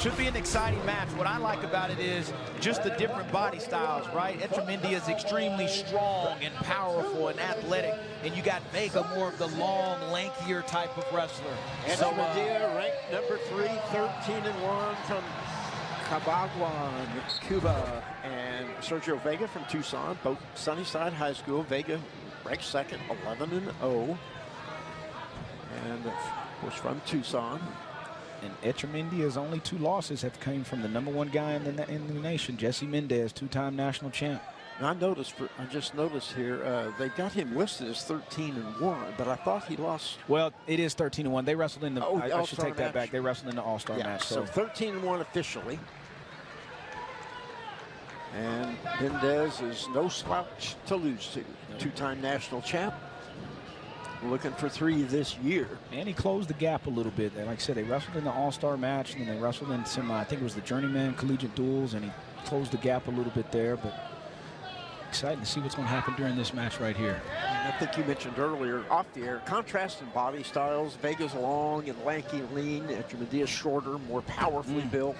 Should be an exciting match. What I like about it is just the different body styles, right? Echemendia is extremely strong and powerful and athletic, and you got Vega, more of the long, lankier type of wrestler. Echemendia ranked number 3, 13-1 from Cabaguan, Cuba, and Sergio Vega from Tucson, both Sunnyside High School. Vega ranked second, 11-0, and of course from Tucson. And Echemendia's only 2 losses have come from the #1 guy in the nation, Jesse Mendez, 2-time national champ. And I just noticed here, they've got him listed as 13-1, but I thought he lost. Well, it is 13-1. They wrestled in the. I should take that match. back. They wrestled in the All-Star match. So 13-1 officially. And Mendez is no slouch to lose to. 2-time national champ. Looking for 3 this year. And he closed the gap a little bit. Like I said, they wrestled in the All-Star match, and then they wrestled in some, I think it was the Journeyman Collegiate Duels, and he closed the gap a little bit there. But exciting to see what's going to happen during this match right here. And I think you mentioned earlier, off the air, contrast in body styles. Vega's long and lanky and lean. Echemendia's shorter, more powerfully built.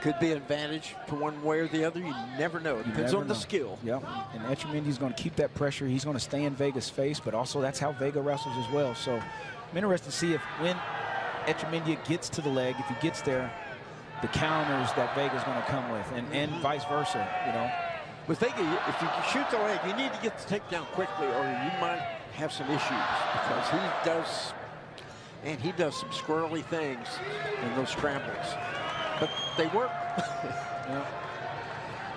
Could be an advantage for one way or the other. You never know. It depends on the skill. Yep. And Echemendia's going to keep that pressure. He's going to stay in Vega's face, but also that's how Vega wrestles as well. So I'm interested to see if when Echemendia gets to the leg, if he gets there, the counters that Vega's going to come with, and vice versa, you know. With Vega, if you shoot the leg, you need to get the takedown quickly, or you might have some issues, because he does some squirrely things in those scrambles. But they work. Yeah.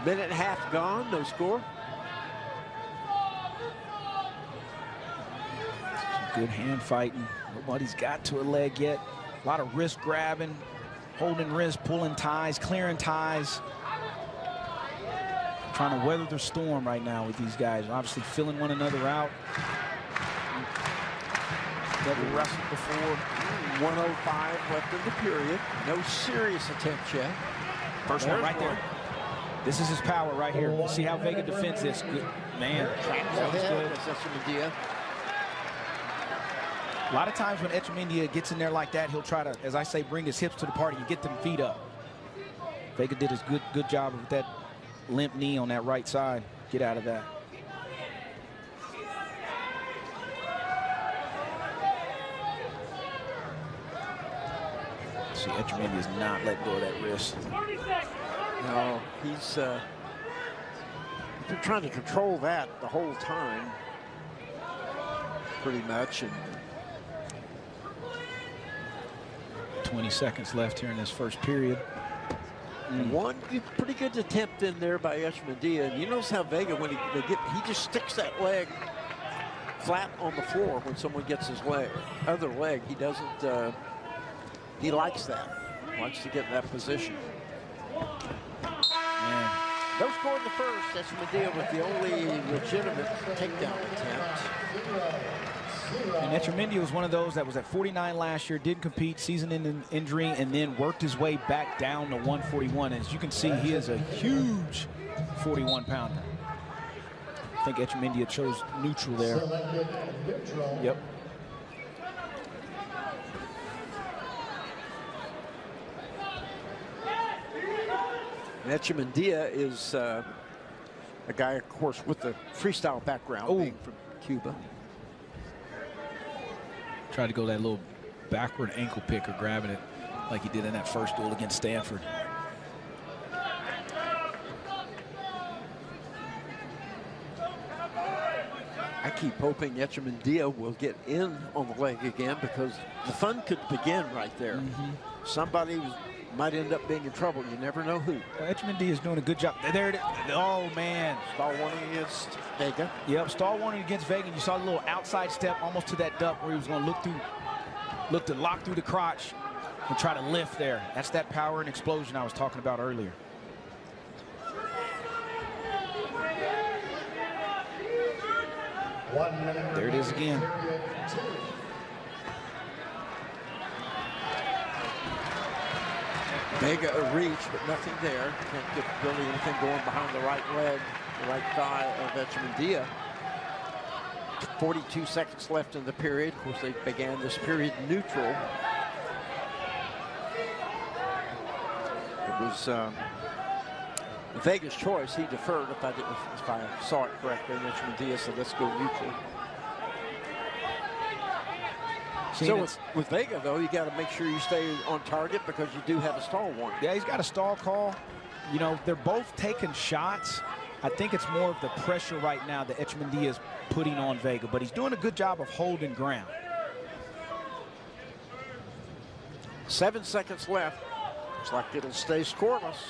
Minute and a half gone, no score. Some good hand fighting. Nobody's got to a leg yet. A lot of wrist grabbing, holding wrists, pulling ties, clearing ties. Trying to weather the storm right now with these guys. Obviously filling one another out. Never wrestled before. 1:05 left in the period. No serious attempts yet. First one right there. This is his power right here. We'll see how Vega defends this. Good. Man, that was good. Echemendia. A lot of times when Echemendia gets in there like that, he'll try to, as I say, bring his hips to the party and get them feet up. Vega did his good job with that limp knee on that right side. Get out of that. See, Echemendia is not letting go of that wrist. No, he's been trying to control that the whole time, pretty much. And 20 seconds left here in this first period. One pretty good attempt in there by Echemendia. And you notice how Vega, when he just sticks that leg flat on the floor when someone gets his other leg. He doesn't. He likes that. Wants to get in that position. Man. No score in the first. Echemendia with the only legitimate takedown attempt. And Echemendia was one of those that was at 49 last year, didn't compete, season-ending injury, and then worked his way back down to 141. As you can see, he is a huge 41-pounder. I think Echemendia chose neutral there. Yep. And Echemendia is a guy, of course, with the freestyle background, being from Cuba. Tried to go that little backward ankle picker, grabbing it like he did in that first duel against Stanford. I keep hoping Echemendia will get in on the leg again, because the fun could begin right there. Somebody might end up being in trouble. You never know who. Well, Echemendia is doing a good job. There it is. Oh, man. Stall warning against Vega. Yep, stall warning against Vega. You saw the little outside step almost to that duck where he was going to look to lock through the crotch and try to lift there. That's that power and explosion I was talking about earlier. There it is again. Vega a reach, but nothing there. Can't get really anything going behind the right leg, the right thigh of Echemendia. 42 seconds left in the period. Of course, they began this period neutral. It was Vega's choice. He deferred, if I saw it correctly, in Echemendia, so let's go neutral. So with Vega, though, you got to make sure you stay on target because you do have a stall warning. Yeah, he's got a stall call. You know, they're both taking shots. I think it's more of the pressure right now that Echemendia is putting on Vega, but he's doing a good job of holding ground. 7 seconds left. Looks like it'll stay scoreless.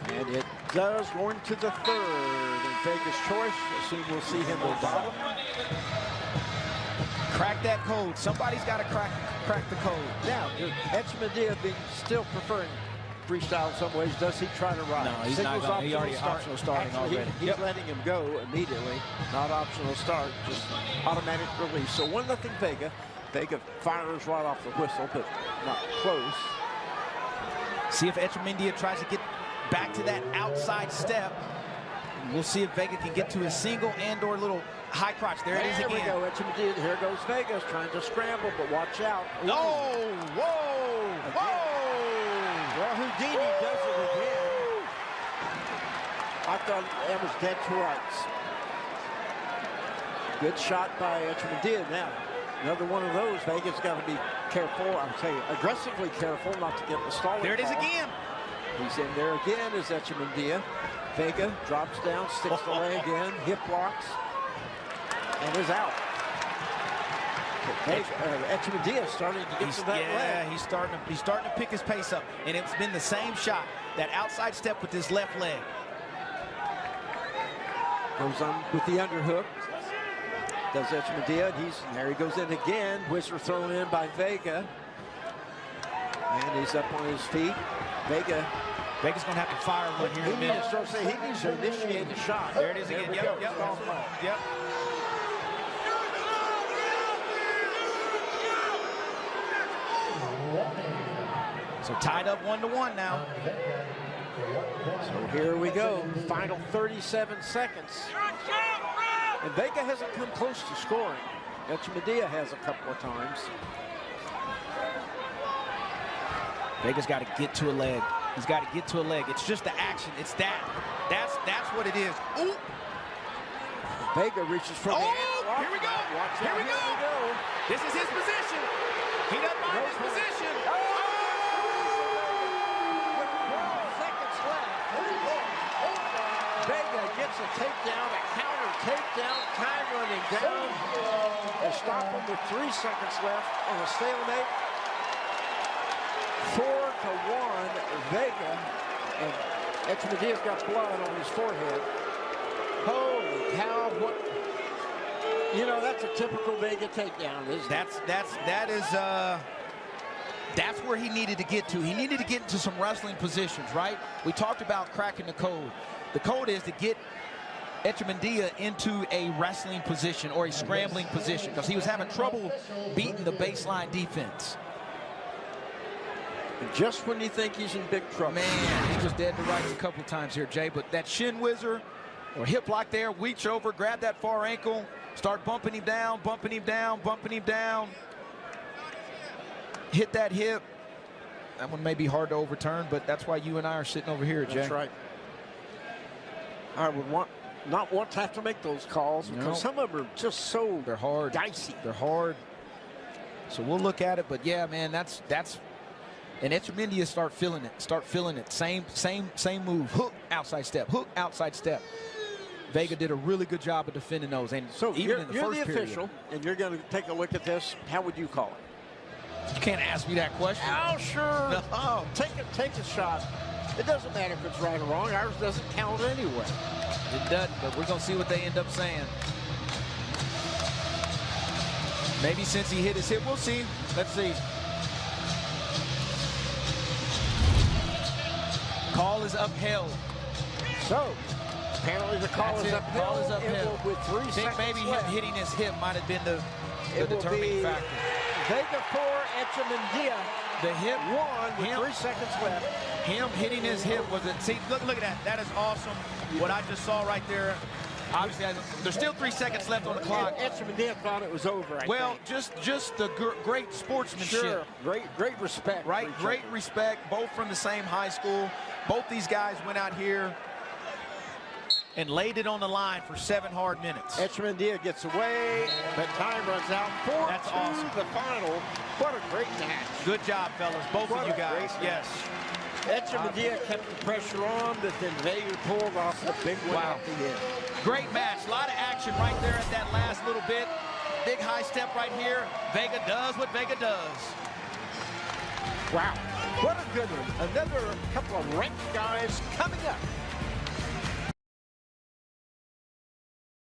And it does, going to the third. And Vega's choice. Assume we'll see him go bottom. Crack that code. Somebody's got to crack the code. Now, Echemendia being still preferring freestyle in some ways. Does he try to ride? No, he's not going. He already optional starting Actually, already. He's letting him go immediately. Not optional start, just automatic release. So 1-0 Vega. Vega fires right off the whistle, but not close. See if Echemendia tries to get back to that outside step. We'll see if Vega can get to his single and/or little high crotch. There it is again. There we go. Echemendia. Here goes Vegas trying to scramble, but watch out. No! Whoa! Whoa! Well, Houdini does it again. I thought that was dead to rights. Good shot by Echemendia. Now, another one of those. Vega's got to be careful. I'm saying aggressively careful not to get the stalling. There it is call. again. He's in there again as Echemendia. Vega drops down, sticks the leg in, hip locks, and is out. Echemendia starting to get to that leg. Yeah, he's starting to pick his pace up, and it's been the same shot. That outside step with his left leg. Goes on with the underhook. Does Echemendia, and there he goes in again. Whistler thrown in by Vega. And he's up on his feet. Vega's going to have to fire one here in a minute. He needs to initiate the shot. There it is again. Yep. Yep. So tied up 1-1 now. So here we go. Final 37 seconds. And Vega hasn't come close to scoring. Echemendia has a couple of times. Vega's got to get to a leg. He's got to get to a leg. It's just the action. It's that. That's what it is. Ooh. Vega reaches for the ankle. Here we go. Here we go. This is his position. He doesn't mind his position. With 12 seconds left. Vega gets a takedown, a counter takedown, time running down. They stop him with 3 seconds left on a stalemate. 4-1 Vega, and Echemedia's got blood on his forehead. Holy cow, what, you know, that's a typical Vega takedown, isn't it? That's where he needed to get to. He needed to get into some wrestling positions, right? We talked about cracking the code. The code is to get Echemendia into a wrestling position or a scrambling position because he was having trouble beating the baseline defense. And just when you think he's in big trouble. Man, he was dead to rights a couple times here, Jay, but that shin whizzer or hip lock there, reach over, grab that far ankle, start bumping him down, bumping him down, bumping him down. Hit that hip. That one may be hard to overturn, but that's why you and I are sitting over here, Jay. That's right. I would not want to have to make those calls because some of them are just so they're hard, dicey. They're hard. So we'll look at it, but yeah, man, that's and Echemendia start feeling it. Same move. Hook, outside step. Hook, outside step. Vega did a really good job of defending those. And so even in the first you're the period, official, and you're going to take a look at this. How would you call it? You can't ask me that question. Oh, sure. No. Take a shot. It doesn't matter if it's right or wrong. Ours doesn't count anyway. It doesn't, but we're going to see what they end up saying. Maybe since he hit his hip, we'll see. Let's see. Call is upheld. So, apparently the call is upheld. Call is upheld. With 3 seconds think maybe left. him hitting his hip might have been the determining factor. Vega 4, Echemendia. The hip 1 with 3 seconds left. Him hitting his hip was it. See, look at that. That is awesome. What I just saw right there. Obviously, there's still 3 seconds left on the clock. Echemendia thought it was over, I Well, think. just the great sportsmanship. Sure, great respect. Right, great respect, both from the same high school. Both these guys went out here and laid it on the line for 7 hard minutes. Echemendia gets away, but time runs out. 4-2 That's awesome. the final. What a great match. Good job, fellas, both What of you a guys. great Yes. Echemendia kept the pressure on, but then Vega pulled off the big one Wow. at the end. Great match. A lot of action right there at that last little bit. Big high step right here. Vega does what Vega does. Wow. What a good one. Another couple of ranked guys coming up.